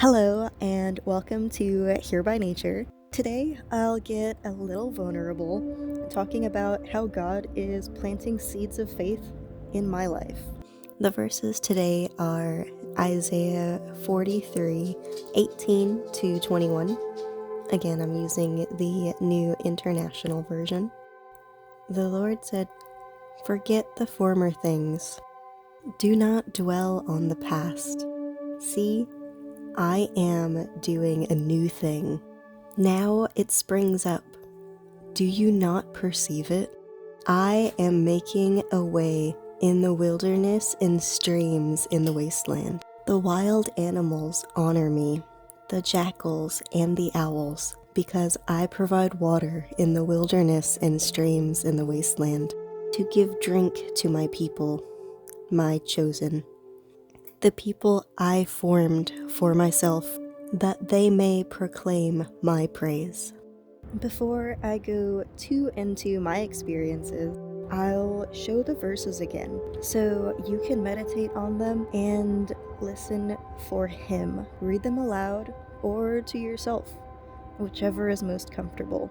Hello, and welcome to Hereby Nature. Today, I'll get a little vulnerable, talking about how God is planting seeds of faith in my life. The verses today are Isaiah 43:18-21. Again, I'm using the New International Version. The Lord said, "Forget the former things. Do not dwell on the past. See, I am doing a new thing. Now it springs up. Do you not perceive it? I am making a way in the wilderness and streams in the wasteland. The wild animals honor me, the jackals and the owls, because I provide water in the wilderness and streams in the wasteland, to give drink to my people, my chosen, the people I formed for myself, that they may proclaim my praise." Before I go too into my experiences, I'll show the verses again so you can meditate on them and listen for Him. Read them aloud or to yourself, whichever is most comfortable.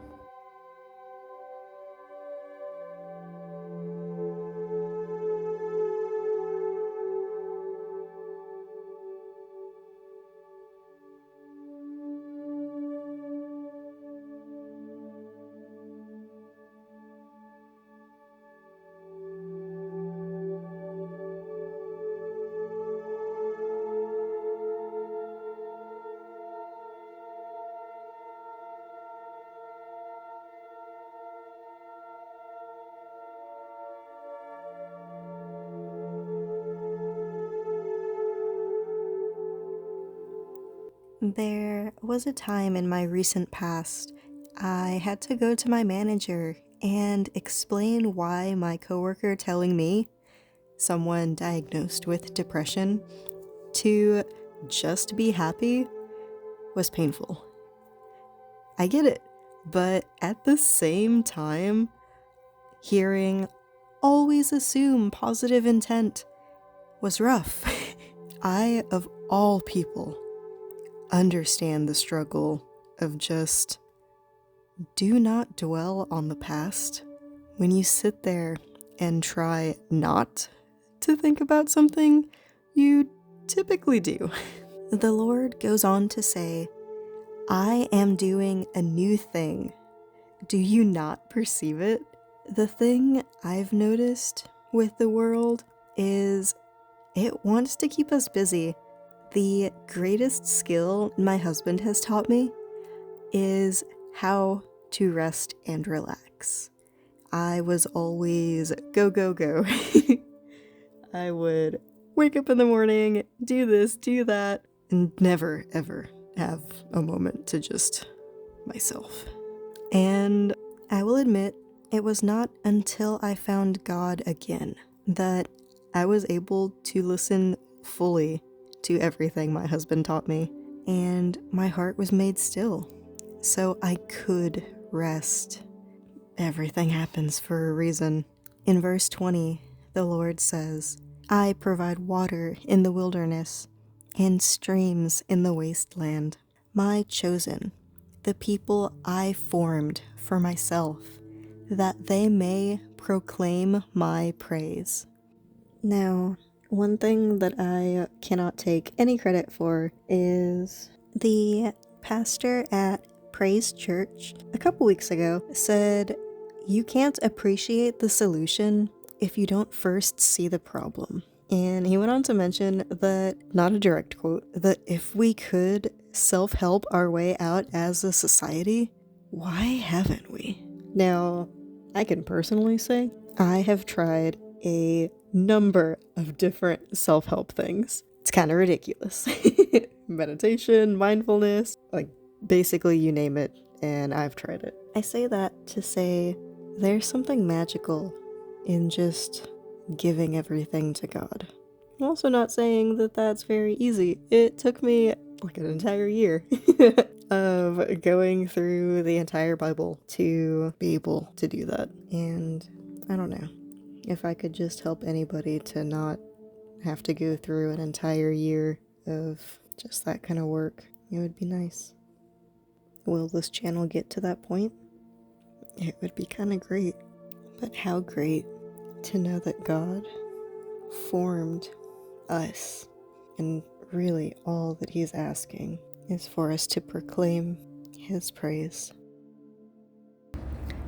There was a time in my recent past I had to go to my manager and explain why my coworker telling me, someone diagnosed with depression, to just be happy was painful. I get it, but at the same time, hearing "always assume positive intent" was rough. I, of all people, understand the struggle of just do not dwell on the past. When you sit there and try not to think about something, you typically do. The Lord goes on to say, "I am doing a new thing. Do you not perceive it?" The thing I've noticed with the world is it wants to keep us busy. The greatest skill my husband has taught me is how to rest and relax. I was always go, go, go. I would wake up in the morning, do this, do that, and never, ever have a moment to just myself. And I will admit, it was not until I found God again that I was able to listen fully to everything my husband taught me, and my heart was made still, so I could rest. Everything happens for a reason. In verse 20, the Lord says, "I provide water in the wilderness and streams in the wasteland. My chosen, the people I formed for myself, that they may proclaim my praise." Now, one thing that I cannot take any credit for is the pastor at Praise Church a couple weeks ago said, "You can't appreciate the solution if you don't first see the problem." And he went on to mention that, not a direct quote, that if we could self-help our way out as a society, why haven't we? Now, I can personally say I have tried a number of different self-help things. It's kind of ridiculous. Meditation, mindfulness, like basically you name it, and I've tried it. I say that to say there's something magical in just giving everything to God. I'm also not saying that that's very easy. It took me like an entire year of going through the entire Bible to be able to do that. And I don't know. If I could just help anybody to not have to go through an entire year of Just that kind of work. It would be nice. Will this channel get to that point? It would be kind of great. But how great to know that God formed us, and really all that He's asking is for us to proclaim His praise.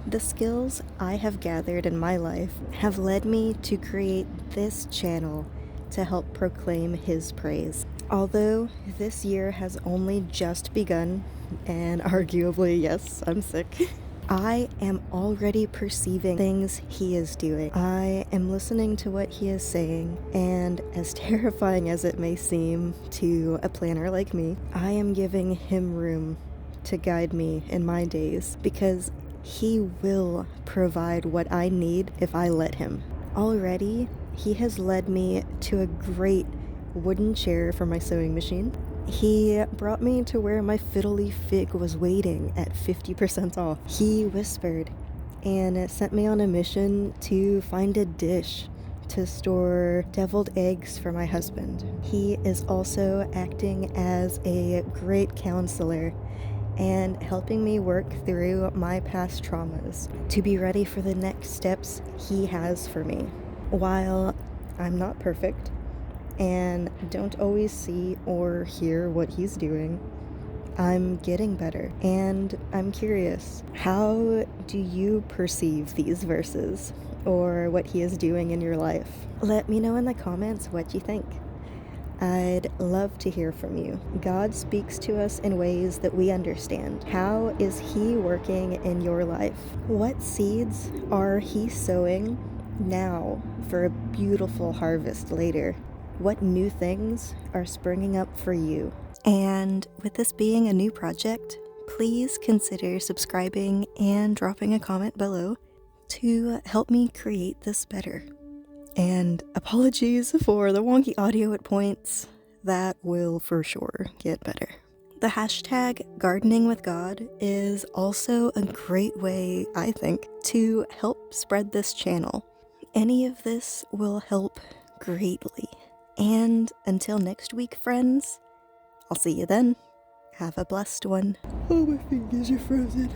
The skills I have gathered in my life have led me to create this channel to help proclaim His praise. Although this year has only just begun, and arguably, yes, I'm sick, I am already perceiving things He is doing. I am listening to what He is saying, and as terrifying as it may seem to a planner like me, I am giving Him room to guide me in my days, because He will provide what I need if I let Him. Already, He has led me to a great wooden chair for my sewing machine. He brought me to where my fiddly fig was waiting at 50% off. He whispered and sent me on a mission to find a dish to store deviled eggs for my husband. He is also acting as a great counselor and helping me work through my past traumas to be ready for the next steps He has for me. While I'm not perfect and don't always see or hear what He's doing, I'm getting better, and I'm curious, how do you perceive these verses or what He is doing in your life? Let me know in the comments what you think. I'd love to hear from you. God speaks to us in ways that we understand. How is He working in your life? What seeds are He sowing now for a beautiful harvest later? What new things are springing up for you? And with this being a new project, please consider subscribing and dropping a comment below to help me create this better. And apologies for the wonky audio at points. That will for sure get better. The hashtag gardening with God is also a great way, I think, to help spread this channel. Any of this will help greatly. And until next week, friends, I'll see you then. Have a blessed one. Oh, my fingers are frozen.